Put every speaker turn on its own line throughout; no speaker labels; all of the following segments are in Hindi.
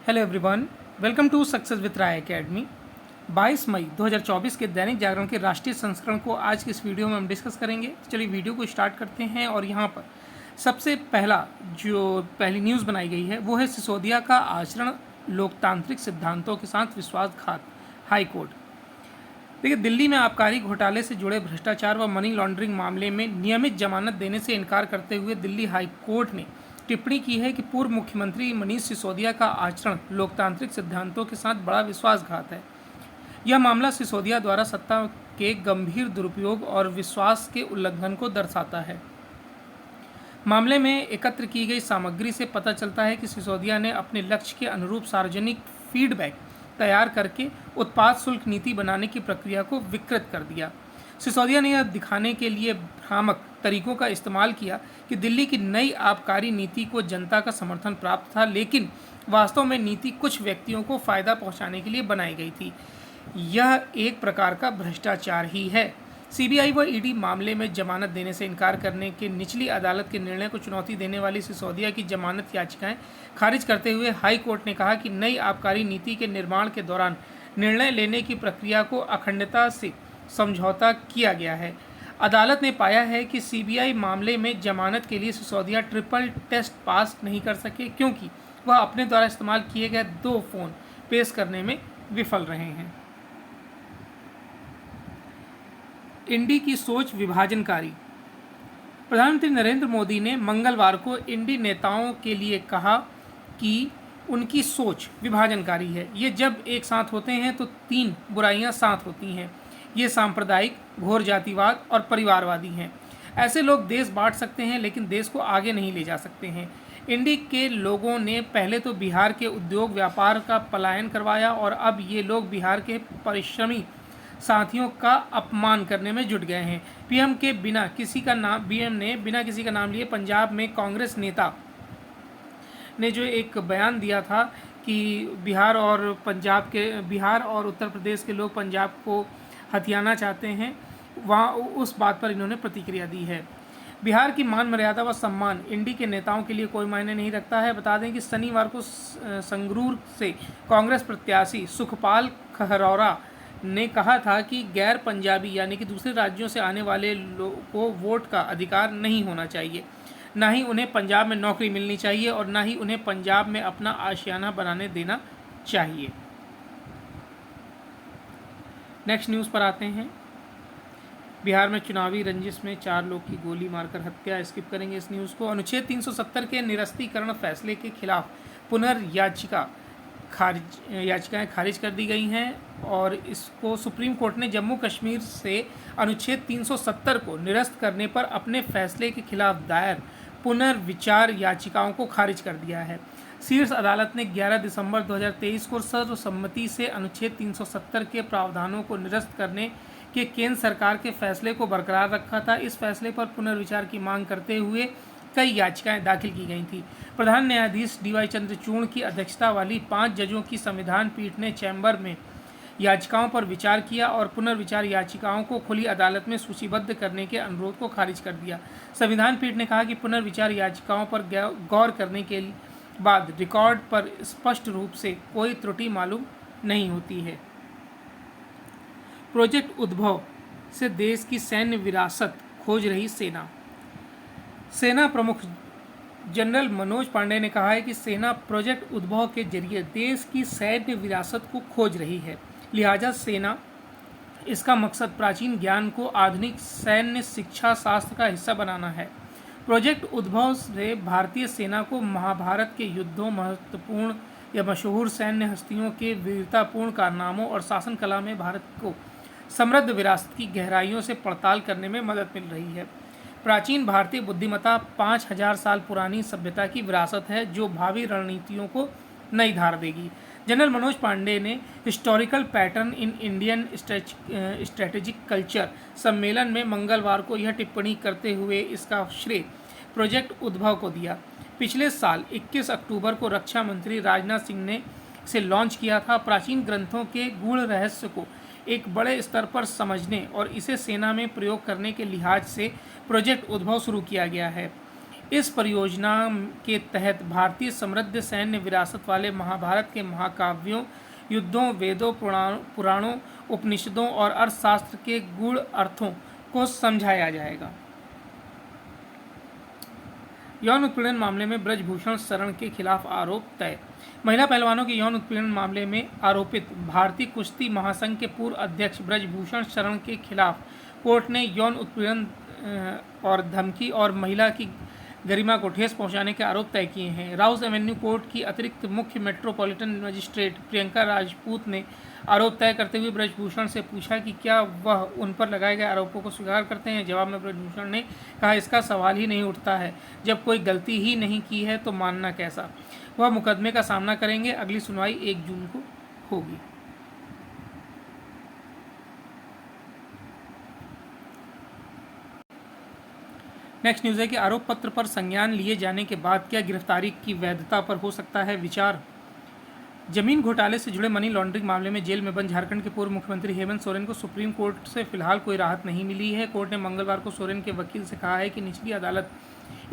Hello everyone, welcome to success with Rai academy. 22 मई 2024 के दैनिक जागरण के राष्ट्रीय संस्करण को आज की इस वीडियो में हम डिस्कस करेंगे। तो चलिए वीडियो को स्टार्ट करते हैं। और यहाँ पर सबसे पहली न्यूज़ बनाई गई है वो है सिसोदिया का आचरण लोकतांत्रिक सिद्धांतों के साथ विश्वासघात, हाई कोर्ट। देखिए, दिल्ली में आबकारी घोटाले से जुड़े भ्रष्टाचार व मनी लॉन्ड्रिंग मामले में नियमित जमानत देने से इनकार करते हुए दिल्ली हाई कोर्ट ने टिप्पणी की है कि पूर्व मुख्यमंत्री मनीष सिसोदिया का आचरण लोकतांत्रिक सिद्धांतों के साथ बड़ा विश्वासघात है। यह मामला सिसोदिया द्वारा सत्ता के गंभीर दुरुपयोग और विश्वास के उल्लंघन को दर्शाता है। मामले में एकत्र की गई सामग्री से पता चलता है कि सिसोदिया ने अपने लक्ष्य के अनुरूप सार्वजनिक फीडबैक तैयार करके उत्पाद शुल्क नीति बनाने की प्रक्रिया को विकृत कर दिया। सिसोदिया ने यह दिखाने के लिए भ्रामक तरीकों का इस्तेमाल किया कि दिल्ली की नई आबकारी नीति को जनता का समर्थन प्राप्त था, लेकिन वास्तव में नीति कुछ व्यक्तियों को फ़ायदा पहुंचाने के लिए बनाई गई थी। यह एक प्रकार का भ्रष्टाचार ही है। सीबीआई व ईडी मामले में जमानत देने से इनकार करने के निचली अदालत के निर्णय को चुनौती देने वाली सिसोदिया की जमानत याचिकाएं खारिज करते हुए हाई कोर्ट ने कहा कि नई आबकारी नीति के निर्माण के दौरान निर्णय लेने की प्रक्रिया को अखंडता से समझौता किया गया है। अदालत ने पाया है कि सीबीआई मामले में जमानत के लिए सिसोदिया ट्रिपल टेस्ट पास नहीं कर सके, क्योंकि वह अपने द्वारा इस्तेमाल किए गए 2 फ़ोन पेश करने में विफल रहे हैं। इंडी की सोच विभाजनकारी। प्रधानमंत्री नरेंद्र मोदी ने मंगलवार को इंडी नेताओं के लिए कहा कि उनकी सोच विभाजनकारी है। ये जब एक साथ होते हैं तो 3 बुराइयां साथ होती हैं। ये सांप्रदायिक, घोर जातिवाद और परिवारवादी हैं। ऐसे लोग देश बांट सकते हैं, लेकिन देश को आगे नहीं ले जा सकते हैं। इंडी के लोगों ने पहले तो बिहार के उद्योग व्यापार का पलायन करवाया और अब ये लोग बिहार के परिश्रमी साथियों का अपमान करने में जुट गए हैं। बीएम ने बिना किसी का नाम लिए पंजाब में कांग्रेस नेता ने जो एक बयान दिया था कि बिहार और उत्तर प्रदेश के लोग पंजाब को हथियाना चाहते हैं, वहाँ उस बात पर इन्होंने प्रतिक्रिया दी है। बिहार की मान मर्यादा व सम्मान इंडी के नेताओं के लिए कोई मायने नहीं रखता है। बता दें कि शनिवार को संगरूर से कांग्रेस प्रत्याशी सुखपाल खहरौरा ने कहा था कि गैर पंजाबी यानी कि दूसरे राज्यों से आने वाले लोगों को वोट का अधिकार नहीं होना चाहिए, ना ही उन्हें पंजाब में नौकरी मिलनी चाहिए और ना ही उन्हें पंजाब में अपना आशियाना बनाने देना चाहिए। नेक्स्ट न्यूज़ पर आते हैं। बिहार में चुनावी रंजिश में 4 लोग की गोली मारकर हत्या। स्किप करेंगे इस न्यूज़ को। अनुच्छेद 370 के निरस्तीकरण फैसले के खिलाफ याचिकाएं खारिज कर दी गई हैं और इसको सुप्रीम कोर्ट ने जम्मू कश्मीर से अनुच्छेद 370 को निरस्त करने पर अपने फैसले के खिलाफ दायर पुनर्विचार याचिकाओं को खारिज कर दिया है। शीर्ष अदालत ने 11 दिसंबर 2023 को सर्वसम्मति से अनुच्छेद 370 के प्रावधानों को निरस्त करने के केंद्र सरकार के फैसले को बरकरार रखा था। इस फैसले पर पुनर्विचार की मांग करते हुए कई याचिकाएं दाखिल की गई थी। प्रधान न्यायाधीश डीवाई चंद्रचूड़ की अध्यक्षता वाली 5 जजों की संविधान पीठ ने चैम्बर में याचिकाओं पर विचार किया और पुनर्विचार याचिकाओं को खुली अदालत में सूचीबद्ध करने के अनुरोध को खारिज कर दिया। संविधान पीठ ने कहा कि पुनर्विचार याचिकाओं पर गौर करने के बाद रिकॉर्ड पर स्पष्ट रूप से कोई त्रुटि मालूम नहीं होती है। प्रोजेक्ट उद्भव से देश की सैन्य विरासत खोज रही सेना प्रमुख जनरल मनोज पांडे ने कहा है कि सेना प्रोजेक्ट उद्भव के जरिए देश की सैन्य विरासत को खोज रही है। लिहाजा सेना इसका मकसद प्राचीन ज्ञान को आधुनिक सैन्य शिक्षा शास्त्र का हिस्सा बनाना है। प्रोजेक्ट उद्भव से भारतीय सेना को महाभारत के युद्धों, महत्वपूर्ण या मशहूर सैन्य हस्तियों के वीरतापूर्ण कारनामों और शासन कला में भारत को समृद्ध विरासत की गहराइयों से पड़ताल करने में मदद मिल रही है। प्राचीन भारतीय बुद्धिमत्ता 5000 साल पुरानी सभ्यता की विरासत है, जो भावी रणनीतियों को नई धार देगी। जनरल मनोज पांडे ने historical pattern in Indian strategic culture सम्मेलन में मंगलवार को यह टिप्पणी करते हुए इसका श्रेय प्रोजेक्ट उद्भव को दिया। पिछले साल 21 अक्टूबर को रक्षा मंत्री राजनाथ सिंह ने इसे लॉन्च किया था। प्राचीन ग्रंथों के गूढ़ रहस्य को एक बड़े स्तर पर समझने और इसे सेना में प्रयोग करने के लिहाज से प्रोजेक्ट उद्भव शुरू किया गया है। इस परियोजना के तहत भारतीय समृद्ध सैन्य विरासत वाले महाभारत के महाकाव्यों, युद्धों, वेदों, पुराणों, उपनिषदों और अर्थशास्त्र के गूढ़ अर्थों को समझाया जाएगा। यौन उत्पीड़न मामले में ब्रजभूषण शरण के खिलाफ आरोप तय। महिला पहलवानों के यौन उत्पीड़न मामले में आरोपित भारतीय कुश्ती महासंघ के पूर्व अध्यक्ष ब्रजभूषण शरण के खिलाफ कोर्ट ने यौन उत्पीड़न और धमकी और महिला की गरिमा को ठेस पहुंचाने के आरोप तय किए हैं। राउस एवेन्यू कोर्ट की अतिरिक्त मुख्य मेट्रोपॉलिटन मजिस्ट्रेट प्रियंका राजपूत ने आरोप तय करते हुए ब्रजभूषण से पूछा कि क्या वह उन पर लगाए गए आरोपों को स्वीकार करते हैं। जवाब में ब्रजभूषण ने कहा, इसका सवाल ही नहीं उठता है। जब कोई गलती ही नहीं की है तो मानना कैसा। वह मुकदमे का सामना करेंगे। अगली सुनवाई 1 जून को होगी। नेक्स्ट न्यूज़ है कि आरोप पत्र पर संज्ञान लिए जाने के बाद क्या गिरफ्तारी की वैधता पर हो सकता है विचार। जमीन घोटाले से जुड़े मनी लॉन्ड्रिंग मामले में जेल में बंद झारखंड के पूर्व मुख्यमंत्री हेमंत सोरेन को सुप्रीम कोर्ट से फिलहाल कोई राहत नहीं मिली है। कोर्ट ने मंगलवार को सोरेन के वकील से कहा है कि निचली अदालत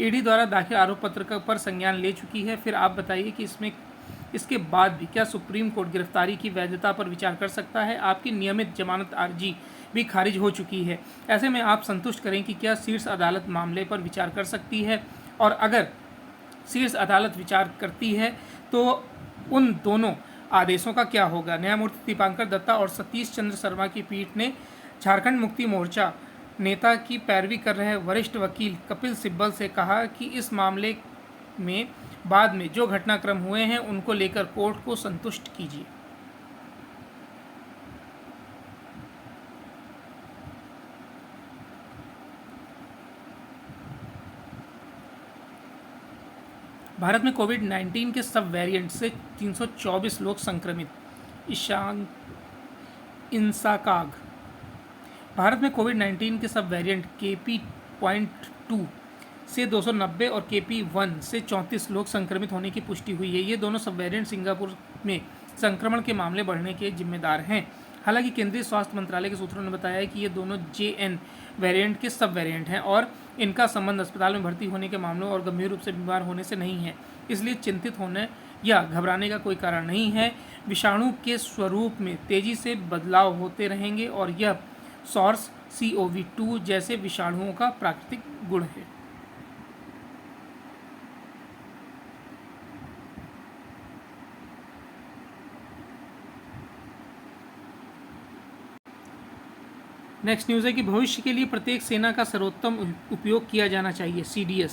ईडी द्वारा दाखिल आरोप पत्र पर संज्ञान ले चुकी है। फिर आप बताइए कि इसके बाद भी क्या सुप्रीम कोर्ट गिरफ्तारी की वैधता पर विचार कर सकता है। आपकी नियमित जमानत अर्जी भी खारिज हो चुकी है। ऐसे में आप संतुष्ट करें कि क्या शीर्ष अदालत मामले पर विचार कर सकती है, और अगर शीर्ष अदालत विचार करती है तो उन दोनों आदेशों का क्या होगा। न्यायमूर्ति दीपांकर दत्ता और सतीश चंद्र शर्मा की पीठ ने झारखंड मुक्ति मोर्चा नेता की पैरवी कर रहे वरिष्ठ वकील कपिल सिब्बल से कहा कि इस मामले में बाद में जो घटनाक्रम हुए हैं उनको लेकर कोर्ट को संतुष्ट कीजिए। भारत में कोविड-19 के सब वेरिएंट से 324 लोग संक्रमित। इंसाकाग। भारत में कोविड-19 के सब वेरिएंट KP.2 से 290 और KP.1 से 34 लोग संक्रमित होने की पुष्टि हुई है। ये दोनों सब वेरिएंट सिंगापुर में संक्रमण के मामले बढ़ने के जिम्मेदार हैं। हालांकि केंद्रीय स्वास्थ्य मंत्रालय के सूत्रों ने बताया है कि ये दोनों JN वेरिएंट के सब वेरिएंट हैं और इनका संबंध अस्पताल में भर्ती होने के मामलों और गंभीर रूप से बीमार होने से नहीं है, इसलिए चिंतित होने या घबराने का कोई कारण नहीं है। विषाणु के स्वरूप में तेजी से बदलाव होते रहेंगे और यह SARS-CoV-2 जैसे विषाणुओं का प्राकृतिक गुण है। नेक्स्ट न्यूज़ है कि भविष्य के लिए प्रत्येक सेना का सर्वोत्तम उपयोग किया जाना चाहिए। CDS।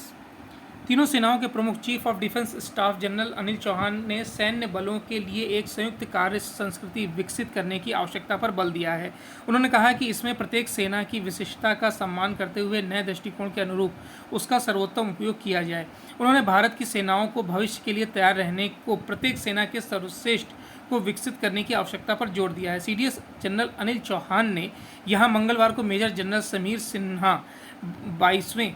तीनों सेनाओं के प्रमुख chief of defence staff general Anil Chauhan ने सैन्य बलों के लिए एक संयुक्त कार्य संस्कृति विकसित करने की आवश्यकता पर बल दिया है। उन्होंने कहा कि इसमें प्रत्येक सेना की विशिष्टता का सम्मान करते हुए नए दृष्टिकोण के अनुरूप उसका सर्वोत्तम उपयोग किया जाए। उन्होंने भारत की सेनाओं को भविष्य के लिए तैयार रहने को प्रत्येक सेना के सर्वश्रेष्ठ को विकसित करने की आवश्यकता पर जोर दिया है। CDS जनरल अनिल चौहान ने यहां मंगलवार को मेजर जनरल समीर सिन्हा 22वें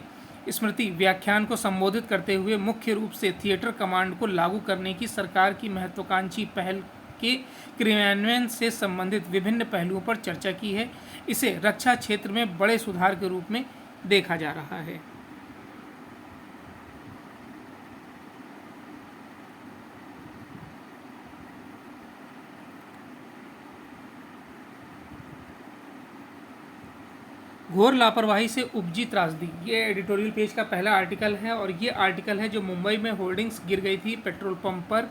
स्मृति व्याख्यान को संबोधित करते हुए मुख्य रूप से थिएटर कमांड को लागू करने की सरकार की महत्वाकांक्षी पहल के क्रियान्वयन से संबंधित विभिन्न पहलुओं पर चर्चा की है। इसे रक्षा क्षेत्र में बड़े सुधार के रूप में देखा जा रहा है। घोर लापरवाही से उपजी त्रासदी, ये एडिटोरियल पेज का पहला आर्टिकल है और ये आर्टिकल है जो मुंबई में होर्डिंग्स गिर गई थी पेट्रोल पंप पर,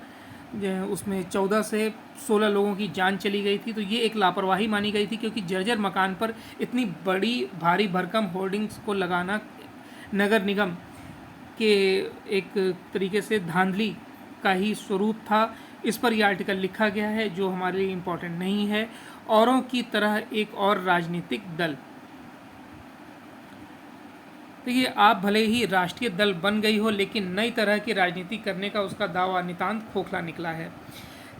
उसमें 14 से 16 लोगों की जान चली गई थी। तो ये एक लापरवाही मानी गई थी क्योंकि जर्जर मकान पर इतनी बड़ी भारी भरकम होर्डिंग्स को लगाना नगर निगम के एक तरीके से धांधली का ही स्वरूप था। इस पर यह आर्टिकल लिखा गया है जो हमारे लिए इम्पोर्टेंट नहीं है। औरों की तरह एक और राजनीतिक दल, देखिए आप भले ही राष्ट्रीय दल बन गई हो लेकिन नई तरह की राजनीति करने का उसका दावा नितांत खोखला निकला है।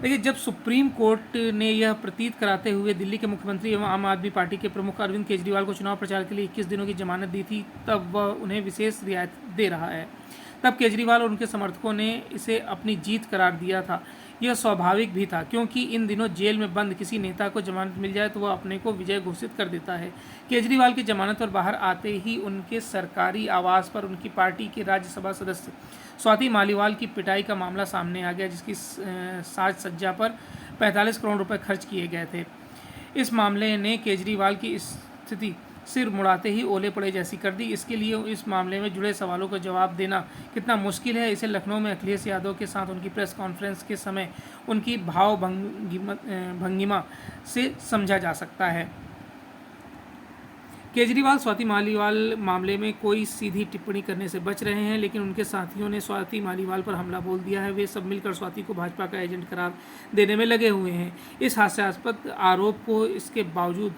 देखिए जब सुप्रीम कोर्ट ने यह प्रतीत कराते हुए दिल्ली के मुख्यमंत्री एवं आम आदमी पार्टी के प्रमुख अरविंद केजरीवाल को चुनाव प्रचार के लिए 21 दिनों की जमानत दी थी, तब वह उन्हें विशेष रियायत दे रहा है। तब केजरीवाल और उनके समर्थकों ने इसे अपनी जीत करार दिया था। यह स्वाभाविक भी था, क्योंकि इन दिनों जेल में बंद किसी नेता को जमानत मिल जाए तो वह अपने को विजय घोषित कर देता है। केजरीवाल की जमानत पर बाहर आते ही उनके सरकारी आवास पर उनकी पार्टी के राज्यसभा सदस्य स्वाति मालीवाल की पिटाई का मामला सामने आ गया, जिसकी साज सज्जा पर 45 करोड़ रुपए खर्च किए गए थे। इस मामले ने केजरीवाल की स्थिति सिर मुड़ाते ही ओले पड़े जैसी कर दी। इसके लिए इस मामले में जुड़े सवालों का जवाब देना कितना मुश्किल है, इसे लखनऊ में अखिलेश यादव के साथ उनकी प्रेस कॉन्फ्रेंस के समय उनकी भाव भंगिमा से समझा जा सकता है। केजरीवाल स्वाति मालीवाल मामले में कोई सीधी टिप्पणी करने से बच रहे हैं, लेकिन उनके साथियों ने स्वाति मालीवाल पर हमला बोल दिया है। वे सब मिलकर स्वाति को भाजपा का एजेंट करार देने में लगे हुए हैं। इस हास्यास्पद आरोप को इसके बावजूद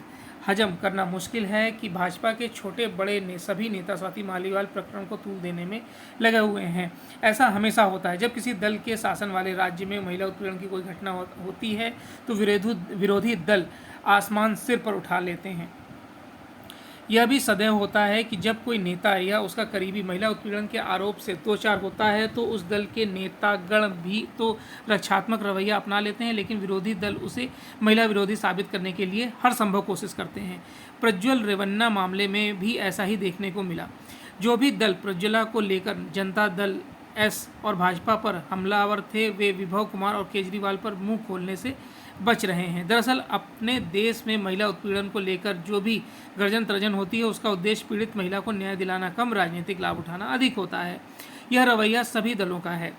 हजम करना मुश्किल है कि भाजपा के छोटे बड़े सभी नेता स्वाति मालीवाल प्रकरण को तूल देने में लगे हुए हैं। ऐसा हमेशा होता है, जब किसी दल के शासन वाले राज्य में महिला उत्पीड़न की कोई घटना होती है तो विरोधी दल आसमान सिर पर उठा लेते हैं। यह भी सदैव होता है कि जब कोई नेता या उसका करीबी महिला उत्पीड़न के आरोप से दो चार होता है तो उस दल के नेतागण भी तो रक्षात्मक रवैया अपना लेते हैं, लेकिन विरोधी दल उसे महिला विरोधी साबित करने के लिए हर संभव कोशिश करते हैं। प्रज्वल रेवन्ना मामले में भी ऐसा ही देखने को मिला। जो भी दल प्रज्वला को लेकर जनता दल एस और भाजपा पर हमलावर थे, वे विभव कुमार और केजरीवाल पर मुंह खोलने से बच रहे हैं। दरअसल अपने देश में महिला उत्पीड़न को लेकर जो भी गर्जन तर्जन होती है, उसका उद्देश्य पीड़ित महिला को न्याय दिलाना कम, राजनीतिक लाभ उठाना अधिक होता है। यह रवैया सभी दलों का है।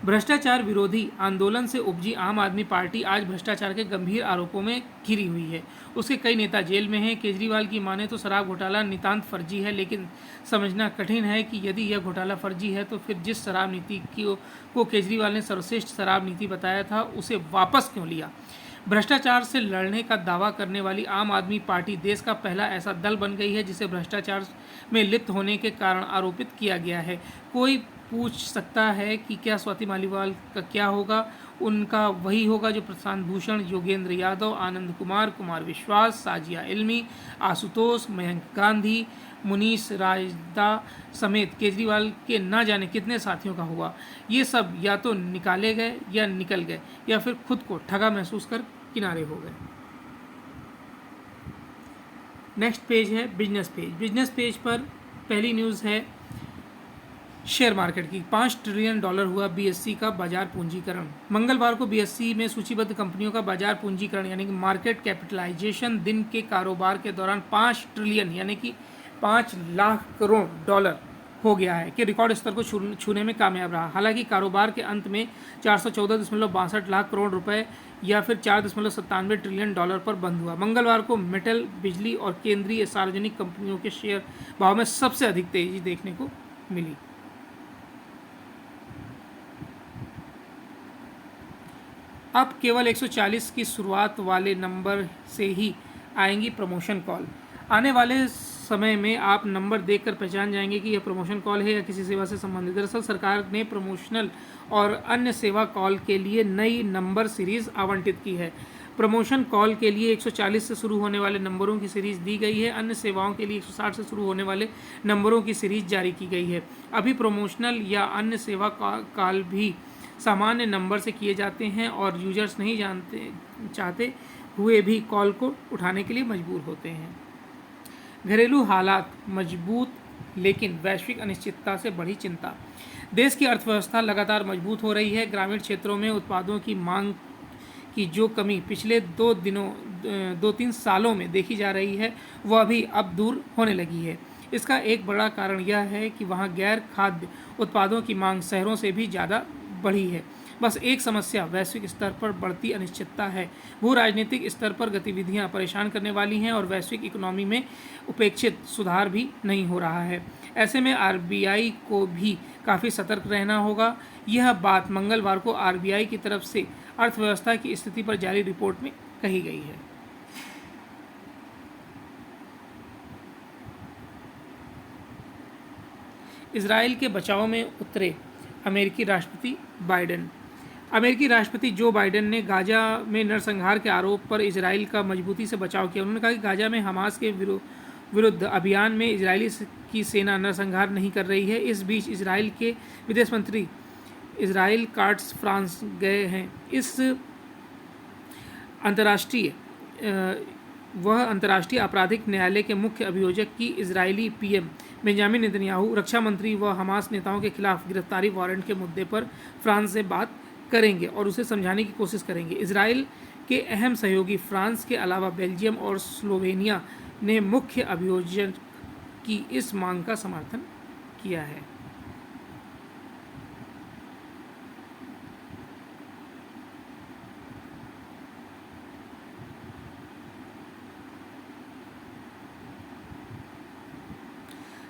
भ्रष्टाचार विरोधी आंदोलन से उपजी आम आदमी पार्टी आज भ्रष्टाचार के गंभीर आरोपों में घिरी हुई है। उसके कई नेता जेल में हैं। केजरीवाल की माने तो शराब घोटाला नितांत फर्जी है, लेकिन समझना कठिन है कि यदि यह घोटाला फर्जी है तो फिर जिस शराब नीति को केजरीवाल ने सर्वश्रेष्ठ शराब नीति बताया था, उसे वापस क्यों लिया। भ्रष्टाचार से लड़ने का दावा करने वाली आम आदमी पार्टी देश का पहला ऐसा दल बन गई है जिसे भ्रष्टाचार में लिप्त होने के कारण आरोपित किया गया है। कोई पूछ सकता है कि क्या स्वाति मालीवाल का क्या होगा। उनका वही होगा जो प्रशांत भूषण, योगेंद्र यादव, आनंद कुमार, कुमार विश्वास, साजिया इल्मी, आशुतोष, मयंक गांधी, मुनीश राजदा समेत केजरीवाल के ना जाने कितने साथियों का हुआ। ये सब या तो निकाले गए या निकल गए या फिर खुद को ठगा महसूस कर किनारे हो गए। नेक्स्ट पेज है बिजनेस पेज। बिजनेस पेज पर पहली न्यूज़ है शेयर मार्केट की। $5 ट्रिलियन हुआ बीएसई का बाजार पूंजीकरण। मंगलवार को बीएसई में सूचीबद्ध कंपनियों का बाजार पूंजीकरण यानी कि मार्केट कैपिटलाइजेशन दिन के कारोबार के दौरान 5 ट्रिलियन यानी कि 5 लाख करोड़ डॉलर हो गया है कि रिकॉर्ड स्तर को छूने में कामयाब रहा। हालांकि कारोबार के अंत में 414.62 लाख करोड़ रुपए या फिर 4.97 ट्रिलियन डॉलर पर बंद हुआ। मंगलवार को मेटल, बिजली और केंद्रीय सार्वजनिक कंपनियों के शेयर भाव में सबसे अधिक तेजी देखने को मिली। अब केवल 140 की शुरुआत वाले नंबर से ही आएंगी प्रमोशन कॉल। आने वाले समय में आप नंबर देखकर पहचान जाएंगे कि यह प्रमोशन कॉल है या किसी सेवा से संबंधित। दरअसल सरकार ने प्रमोशनल और अन्य सेवा कॉल के लिए नई नंबर सीरीज़ आवंटित की है। प्रमोशन कॉल के लिए 140 से शुरू होने वाले नंबरों की सीरीज़ दी गई है। अन्य सेवाओं के लिए 160 से शुरू होने वाले नंबरों की सीरीज़ जारी की गई है। अभी प्रमोशनल या अन्य सेवा कॉल भी सामान्य नंबर से किए जाते हैं और यूजर्स नहीं चाहते हुए भी कॉल को उठाने के लिए मजबूर होते हैं। घरेलू हालात मजबूत, लेकिन वैश्विक अनिश्चितता से बड़ी चिंता। देश की अर्थव्यवस्था लगातार मजबूत हो रही है। ग्रामीण क्षेत्रों में उत्पादों की मांग की जो कमी पिछले 2-3 सालों में देखी जा रही है, वह अभी अब दूर होने लगी है। इसका एक बड़ा कारण यह है कि वहाँ गैर खाद्य उत्पादों की मांग शहरों से भी ज़्यादा बढ़ी है। बस एक समस्या वैश्विक स्तर पर बढ़ती अनिश्चितता है। भू राजनीतिक स्तर पर गतिविधियां परेशान करने वाली हैं और वैश्विक इकोनॉमी में उपेक्षित सुधार भी नहीं हो रहा है। ऐसे में आरबीआई को भी काफ़ी सतर्क रहना होगा। यह बात मंगलवार को आरबीआई की तरफ से अर्थव्यवस्था की स्थिति पर जारी रिपोर्ट में कही गई है। इजराइल के बचाव में उतरे अमेरिकी राष्ट्रपति बाइडेन। अमेरिकी राष्ट्रपति जो बाइडेन ने गाजा में नरसंहार के आरोप पर इजराइल का मजबूती से बचाव किया। उन्होंने कहा कि गाजा में हमास के विरुद्ध अभियान में इजरायली की सेना नरसंहार नहीं कर रही है। इस बीच इजराइल के विदेश मंत्री इजराइल कार्ड्स फ्रांस गए हैं। इस वह अंतर्राष्ट्रीय आपराधिक न्यायालय के मुख्य अभियोजक की इजरायली पीएम बेंजामिन नेतन्याहू, रक्षा मंत्री व हमास नेताओं के खिलाफ गिरफ्तारी वारंट के मुद्दे पर फ्रांस से बात करेंगे और उसे समझाने की कोशिश करेंगे। इजराइल के अहम सहयोगी फ्रांस के अलावा बेल्जियम और स्लोवेनिया ने मुख्य अभियोजक की इस मांग का समर्थन किया है।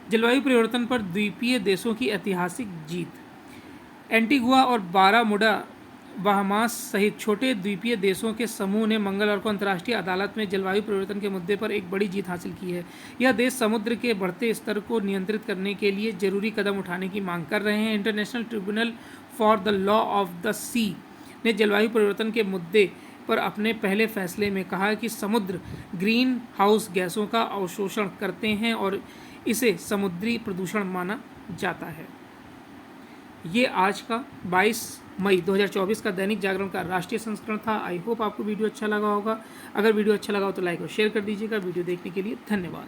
जलवायु परिवर्तन पर द्वीपीय देशों की ऐतिहासिक जीत। एंटीगुआ और बारामुडा बहामास सहित छोटे द्वीपीय देशों के समूह ने मंगलवार को अंतर्राष्ट्रीय अदालत में जलवायु परिवर्तन के मुद्दे पर एक बड़ी जीत हासिल की है। यह देश समुद्र के बढ़ते स्तर को नियंत्रित करने के लिए जरूरी कदम उठाने की मांग कर रहे हैं। International tribunal for the law of the sea ने जलवायु परिवर्तन के मुद्दे पर अपने पहले फैसले में कहा कि समुद्र ग्रीन हाउस गैसों का अवशोषण करते हैं और इसे समुद्री प्रदूषण माना जाता है। ये आज का 22 मई 2024 का दैनिक जागरण का राष्ट्रीय संस्करण था। आई होप आपको वीडियो अच्छा लगा होगा। अगर वीडियो अच्छा लगा हो तो लाइक और शेयर कर दीजिएगा। वीडियो देखने के लिए धन्यवाद।